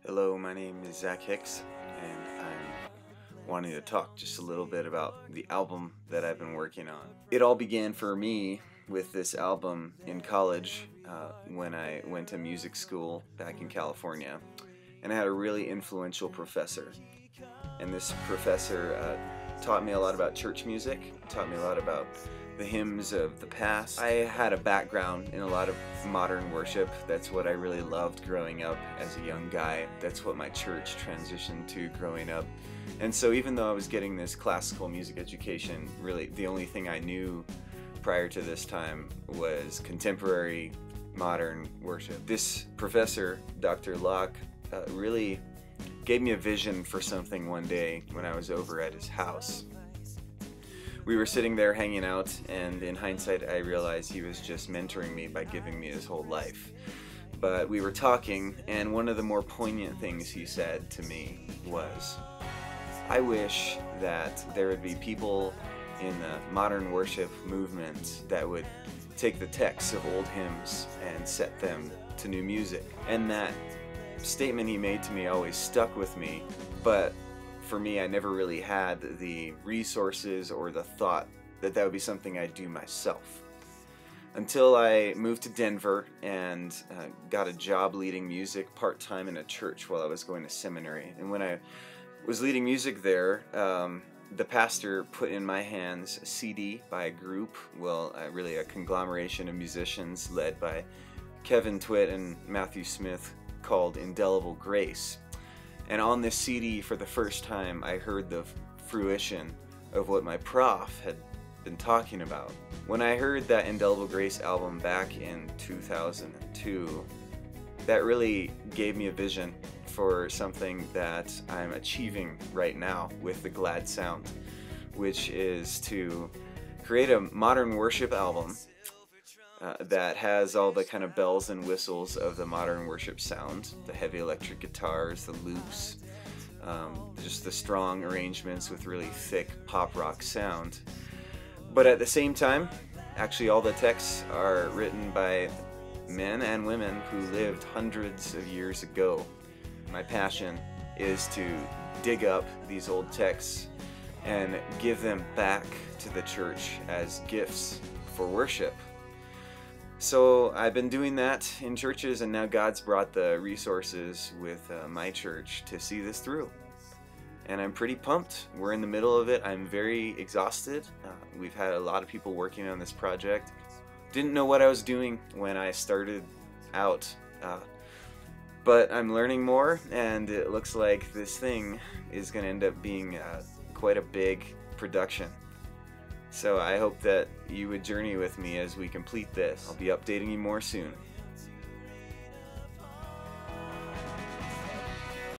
Hello, my name is Hicks, and I'm wanting to talk just a little bit about the album that I've been working on. It all began for me with this album in college when I went to music school back in California, and I had a really influential professor. And this professor taught me a lot about church music, taught me a lot about the hymns of the past. I had a background in a lot of modern worship. That's what I really loved growing up as a young guy. That's what my church transitioned to growing up. And so even though I was getting this classical music education, really the only thing I knew prior to this time was contemporary modern worship. This professor, Dr. Locke, really gave me a vision for something one day when I was over at his house. We were sitting there hanging out, and in hindsight I realized he was just mentoring me by giving me his whole life. But we were talking, and one of the more poignant things he said to me was, I wish that there would be people in the modern worship movement that would take the texts of old hymns and set them to new music. And that statement he made to me always stuck with me, but for me, I never really had the resources or the thought that that would be something I'd do myself. Until I moved to Denver and got a job leading music part-time in a church while I was going to seminary. And when I was leading music there, the pastor put in my hands a CD by a group, really a conglomeration of musicians led by Kevin Twitt and Matthew Smith, called Indelible Grace. And on this CD, for the first time, I heard the fruition of what my prof had been talking about. When I heard that Indelible Grace album back in 2002, that really gave me a vision for something that I'm achieving right now with the Glad Sound, which is to create a modern worship album that has all the kind of bells and whistles of the modern worship sound, the heavy electric guitars, the loops, just the strong arrangements with really thick pop rock sound. But at the same time, actually all the texts are written by men and women who lived hundreds of years ago. My passion is to dig up these old texts and give them back to the church as gifts for worship. So I've been doing that in churches, and now God's brought the resources with my church to see this through. And I'm pretty pumped. We're in the middle of it. I'm very exhausted. We've had a lot of people working on this project. Didn't know what I was doing when I started out, but I'm learning more, and it looks like this thing is going to end up being quite a big production. So I hope that you would journey with me as we complete this. I'll be updating you more soon.